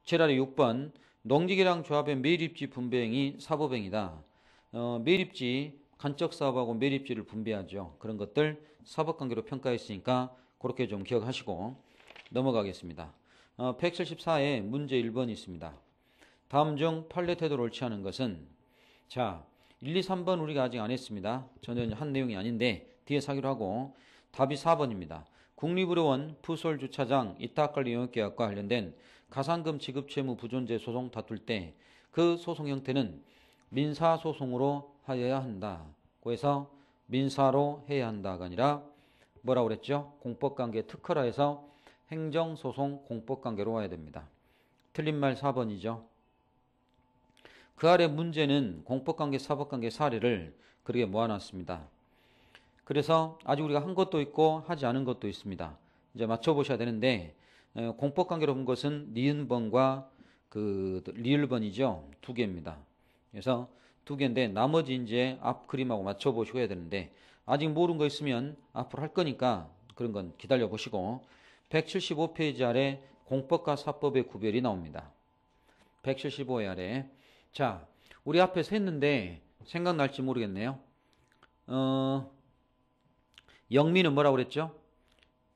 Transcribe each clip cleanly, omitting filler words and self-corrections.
7할의 6번 농지계량 조합의 매립지 분배행위 사법행위다. 매립지 간척 사업하고 매립지를 분배하죠. 그런 것들 사법관계로 평가했으니까 그렇게 좀 기억하시고 넘어가겠습니다. 174에 문제 1번이 있습니다. 다음 중 판례 태도를 옳지 않은 것은 자 1, 2, 3번 우리가 아직 안 했습니다. 전혀 한 내용이 아닌데 뒤에 사기로 하고 답이 4번입니다. 국립의료원 푸솔주차장 이탁관리 영역계약과 관련된 가산금 지급 채무 부존재 소송 다툴 때 그 소송 형태는 민사소송으로 하여야 한다. 그래서 민사로 해야 한다가 아니라 뭐라고 그랬죠? 공법관계 특허라 해서 행정소송 공법관계로 와야 됩니다. 틀린 말 4번이죠. 그 아래 문제는 공법관계 사법관계 사례를 그렇게 모아놨습니다. 그래서 아직 우리가 한 것도 있고 하지 않은 것도 있습니다. 이제 맞춰보셔야 되는데 공법관계로 본 것은 니은번과 그 리을번이죠. 두 개입니다. 그래서 두 개인데 나머지 이제 앞 그림하고 맞춰보셔야 되는데 아직 모르는 거 있으면 앞으로 할 거니까 그런 건 기다려 보시고 175페이지 아래 공법과 사법의 구별이 나옵니다. 175회 아래 자 우리 앞에서 했는데 생각날지 모르겠네요. 영미는 뭐라고 그랬죠?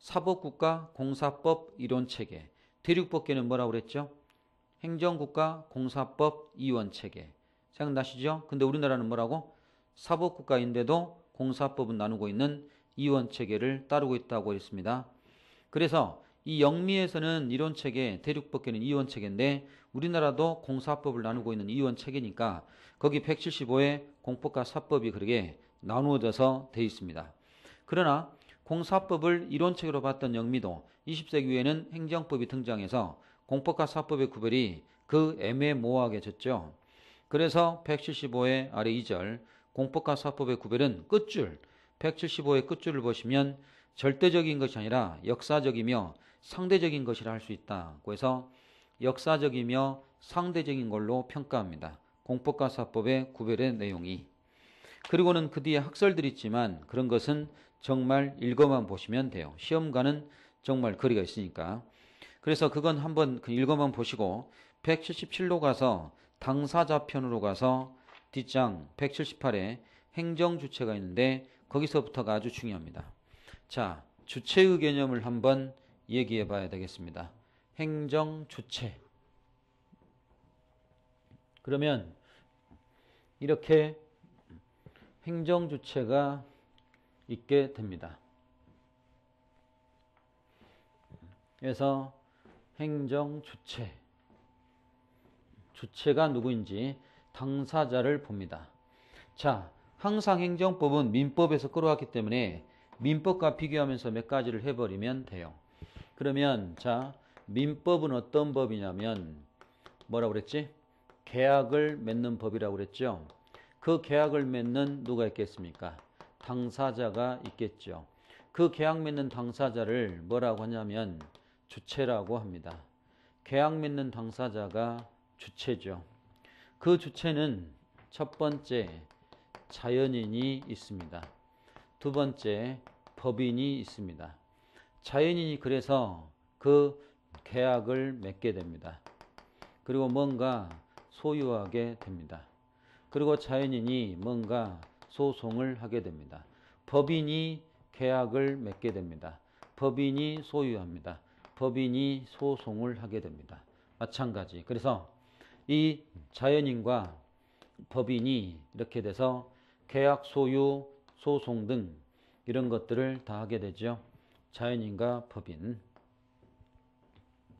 사법국가 공사법 이론체계. 대륙법계는 뭐라고 그랬죠? 행정국가 공사법 이원체계. 생각나시죠? 근데 우리나라는 뭐라고? 사법국가인데도 공사법은 나누고 있는 이원체계를 따르고 있다고 했습니다. 그래서 이 영미에서는 이론체계, 대륙법계는 이원체계인데 우리나라도 공사법을 나누고 있는 이원체계니까 거기 175에 공법과 사법이 그렇게 나누어져서 돼 있습니다. 그러나 공사법을 이론체계로 봤던 영미도 20세기 후에는 행정법이 등장해서 공법과 사법의 구별이 그 애매모호하게졌죠. 그래서 175의 아래 2절 공법과 사법의 구별은 끝줄 175의 끝줄을 보시면 절대적인 것이 아니라 역사적이며 상대적인 것이라 할 수 있다. 그래서 역사적이며 상대적인 걸로 평가합니다. 공법과 사법의 구별의 내용이. 그리고는 그 뒤에 학설들이 있지만 그런 것은 정말 읽어만 보시면 돼요. 시험관은 정말 거리가 있으니까. 그래서 그건 한번 읽어만 보시고 177로 가서 당사자 편으로 가서 뒷장 178에 행정주체가 있는데 거기서부터가 아주 중요합니다. 자, 주체의 개념을 한번 얘기해 봐야 되겠습니다. 행정주체. 그러면 이렇게 행정주체가 있게 됩니다. 그래서 행정주체, 주체가 누구인지 당사자를 봅니다. 자, 항상 행정법은 민법에서 끌어왔기 때문에 민법과 비교하면서 몇 가지를 해버리면 돼요. 그러면 자, 민법은 어떤 법이냐면 뭐라고 그랬지? 계약을 맺는 법이라고 그랬죠. 그 계약을 맺는 누가 있겠습니까? 당사자가 있겠죠. 그 계약 맺는 당사자를 뭐라고 하냐면 주체라고 합니다. 계약 맺는 당사자가 주체죠. 그 주체는 첫 번째 자연인이 있습니다. 두 번째 법인이 있습니다. 자연인이 그래서 그 계약을 맺게 됩니다. 그리고 뭔가 소유하게 됩니다. 그리고 자연인이 뭔가 소송을 하게 됩니다. 법인이 계약을 맺게 됩니다. 법인이 소유합니다. 법인이 소송을 하게 됩니다. 마찬가지. 그래서 이 자연인과 법인이 이렇게 돼서 계약, 소유, 소송 등 이런 것들을 다 하게 되죠. 자연인과 법인.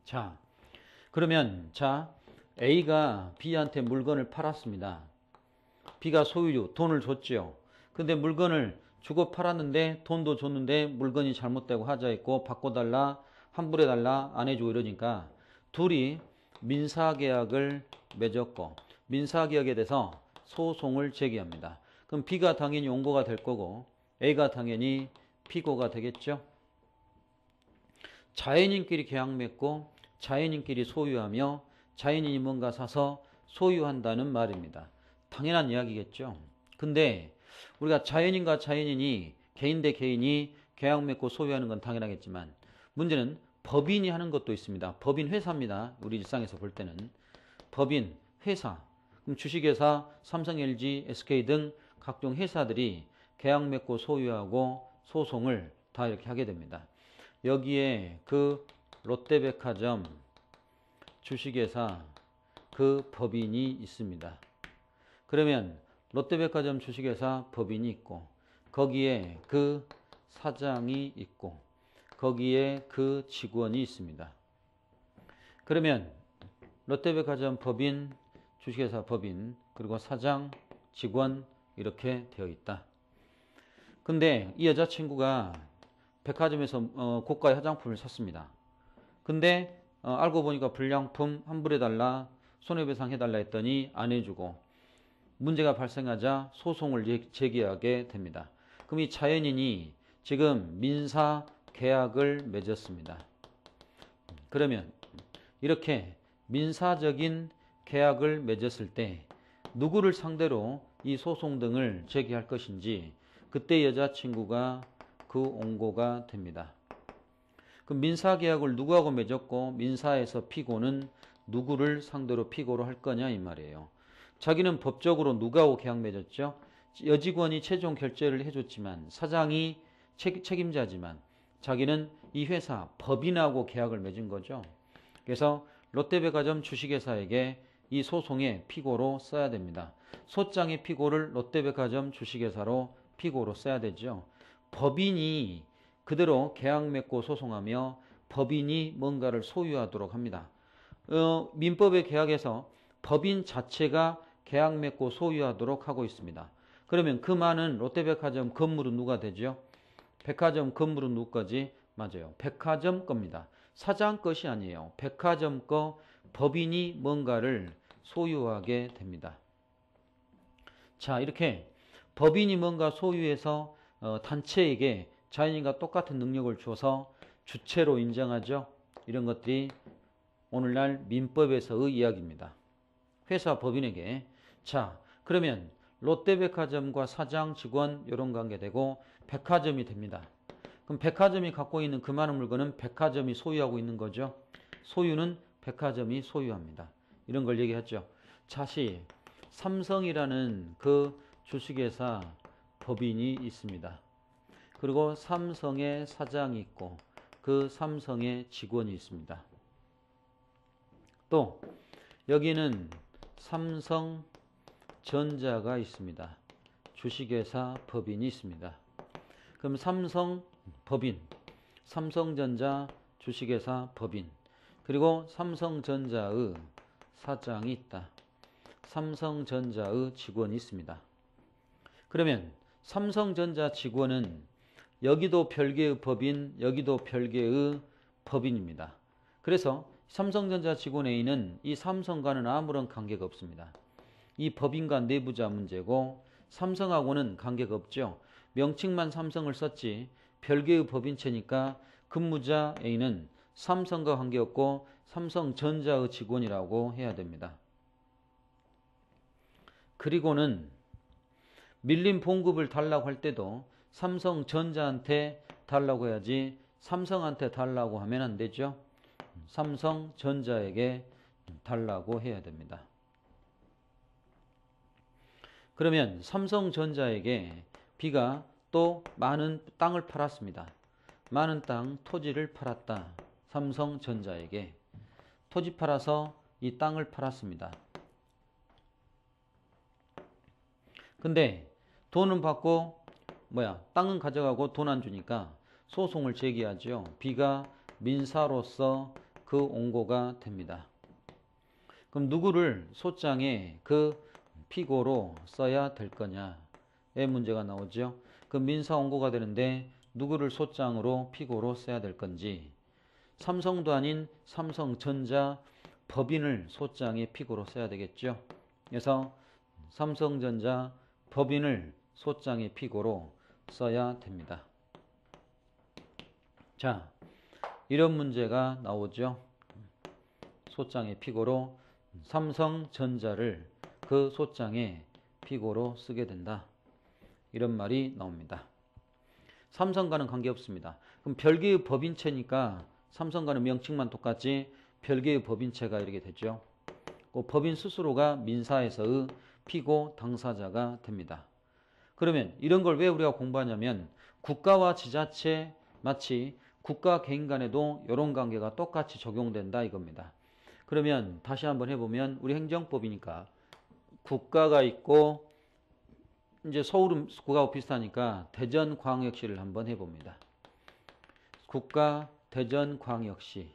자, 그러면 자 A가 B한테 물건을 팔았습니다. B가 소유, 돈을 줬죠. 근데 물건을 주고 팔았는데 돈도 줬는데 물건이 잘못되고 하자했고 바꿔달라, 환불해달라, 안 해주고 이러니까 둘이 민사계약을 맺었고 민사계약에 대해서 소송을 제기합니다. 그럼 B가 당연히 원고가 될 거고 A가 당연히 피고가 되겠죠. 자연인끼리 계약 맺고 자연인끼리 소유하며 자연인이 뭔가 사서 소유한다는 말입니다. 당연한 이야기겠죠. 근데 우리가 자연인과 자연인이 개인 대 개인이 계약 맺고 소유하는 건 당연하겠지만 문제는 법인이 하는 것도 있습니다. 법인 회사입니다. 우리 일상에서 볼 때는. 법인 회사. 그럼 주식회사, 삼성, LG, SK 등 각종 회사들이 계약 맺고 소유하고 소송을 다 이렇게 하게 됩니다. 여기에 그 롯데백화점 주식회사 그 법인이 있습니다. 그러면 롯데백화점 주식회사 법인이 있고 거기에 그 사장이 있고 거기에 그 직원이 있습니다. 그러면 롯데백화점 법인, 주식회사 법인, 그리고 사장, 직원 이렇게 되어 있다. 근데 이 여자친구가 백화점에서 고가의 화장품을 샀습니다. 근데 알고 보니까 불량품 환불해달라, 손해배상 해달라 했더니 안 해주고 문제가 발생하자 소송을 제기하게 됩니다. 그럼 이 자연인이 지금 민사 계약을 맺었습니다. 그러면 이렇게 민사적인 계약을 맺었을 때 누구를 상대로 이 소송 등을 제기할 것인지 그때 여자친구가 그 원고가 됩니다. 그 민사계약을 누구하고 맺었고 민사에서 피고는 누구를 상대로 피고로 할 거냐 이 말이에요. 자기는 법적으로 누구하고 계약 맺었죠? 여직원이 최종 결제를 해줬지만 사장이 책임자지만 자기는 이 회사 법인하고 계약을 맺은 거죠. 그래서 롯데백화점 주식회사에게 이 소송의 피고로 써야 됩니다. 소장의 피고를 롯데백화점 주식회사로 피고로 써야 되죠. 법인이 그대로 계약 맺고 소송하며 법인이 뭔가를 소유하도록 합니다. 민법의 계약에서 법인 자체가 계약 맺고 소유하도록 하고 있습니다. 그러면 그 많은 롯데백화점 건물은 누가 되죠? 백화점 건물은 누구 거지? 맞아요. 백화점 겁니다. 사장 것이 아니에요. 백화점 거 법인이 뭔가를 소유하게 됩니다. 자, 이렇게 법인이 뭔가 소유해서 단체에게 자연인과 똑같은 능력을 줘서 주체로 인정하죠. 이런 것들이 오늘날 민법에서의 이야기입니다. 회사 법인에게. 자, 그러면 롯데백화점과 사장, 직원 이런 관계 되고 백화점이 됩니다. 그럼 백화점이 갖고 있는 그 많은 물건은 백화점이 소유하고 있는 거죠. 소유는 백화점이 소유합니다. 이런 걸 얘기했죠. 다시 삼성이라는 그 주식회사 법인이 있습니다. 그리고 삼성의 사장이 있고 그 삼성의 직원이 있습니다. 또 여기는 삼성전자가 있습니다. 주식회사 법인이 있습니다. 그럼 삼성 법인, 삼성전자 주식회사 법인, 그리고 삼성전자의 사장이 있다. 삼성전자의 직원이 있습니다. 그러면 삼성전자 직원은 여기도 별개의 법인, 여기도 별개의 법인입니다. 그래서 삼성전자 직원 A는 이 삼성과는 아무런 관계가 없습니다. 이 법인과 내부자 문제고 삼성하고는 관계가 없죠. 명칭만 삼성을 썼지 별개의 법인체니까 근무자 A는 삼성과 관계없고 삼성전자의 직원이라고 해야 됩니다. 그리고는 밀린 봉급을 달라고 할 때도 삼성전자한테 달라고 해야지 삼성한테 달라고 하면 안 되죠. 삼성전자에게 달라고 해야 됩니다. 그러면 삼성전자에게 B가 또 많은 땅을 팔았습니다. 많은 땅, 토지를 팔았다. 삼성전자에게. 토지 팔아서 이 땅을 팔았습니다. 근데 돈은 받고 땅은 가져가고 돈 안 주니까 소송을 제기하죠. B가 민사로서 그 원고가 됩니다. 그럼 누구를 소장에 그 피고로 써야 될 거냐의 문제가 나오죠. 그 민사 원고가 되는데 누구를 소장으로 피고로 써야 될 건지 삼성도 아닌 삼성전자 법인을 소장에 피고로 써야 되겠죠. 그래서 삼성전자 법인을 소장에 피고로 써야 됩니다. 자, 이런 문제가 나오죠. 소장의 피고로 삼성전자를 그 소장의 피고로 쓰게 된다. 이런 말이 나옵니다. 삼성과는 관계없습니다. 그럼 별개의 법인체니까 삼성과는 명칭만 똑같지 별개의 법인체가 이렇게 되죠. 그 법인 스스로가 민사에서의 피고 당사자가 됩니다. 그러면 이런 걸 왜 우리가 공부하냐면 국가와 지자체 마치 국가 개인 간에도 이런 관계가 똑같이 적용된다 이겁니다. 그러면 다시 한번 해보면 우리 행정법이니까 국가가 있고 이제 서울은 국가하고 비슷하니까 대전광역시를 한번 해봅니다. 국가 대전광역시.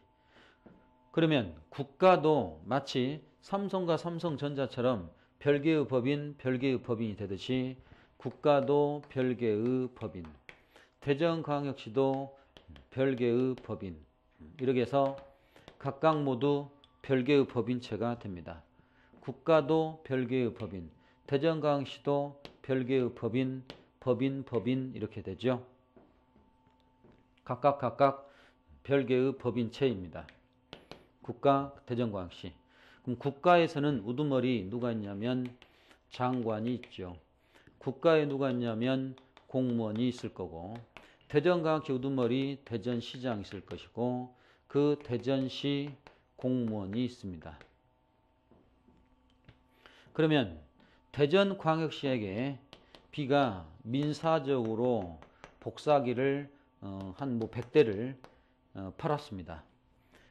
그러면 국가도 마치 삼성과 삼성전자처럼 별개의 법인이 되듯이 국가도 별개의 법인, 대전광역시도 별개의 법인, 이렇게 해서 각각 모두 별개의 법인체가 됩니다. 국가도 별개의 법인, 대전광역시도 별개의 법인 이렇게 되죠. 각각 별개의 법인체입니다. 국가, 대전광역시. 그럼 국가에서는 우두머리 누가 있냐면 장관이 있죠. 국가에 누가 있냐면 공무원이 있을 거고, 대전광역시 우두머리 대전시장이 있을 것이고, 그 대전시 공무원이 있습니다. 그러면 대전광역시에게 B가 민사적으로 복사기를 한 100대를 팔았습니다.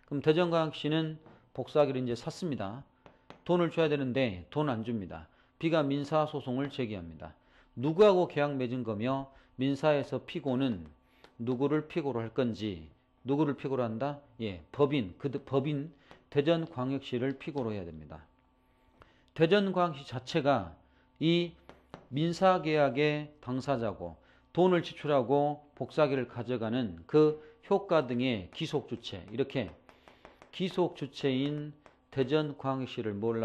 그럼 대전광역시는 복사기를 이제 샀습니다. 돈을 줘야 되는데 돈 안 줍니다. B가 민사소송을 제기합니다. 누구하고 계약 맺은 거며 민사에서 피고는 누구를 피고로 할 건지, 누구를 피고로 한다? 예, 법인 대전광역시를 피고로 해야 됩니다. 대전광역시 자체가 이 민사계약의 당사자고 돈을 지출하고 복사기를 가져가는 그 효과 등의 기속주체, 이렇게 기속주체인 대전광역시를 몰라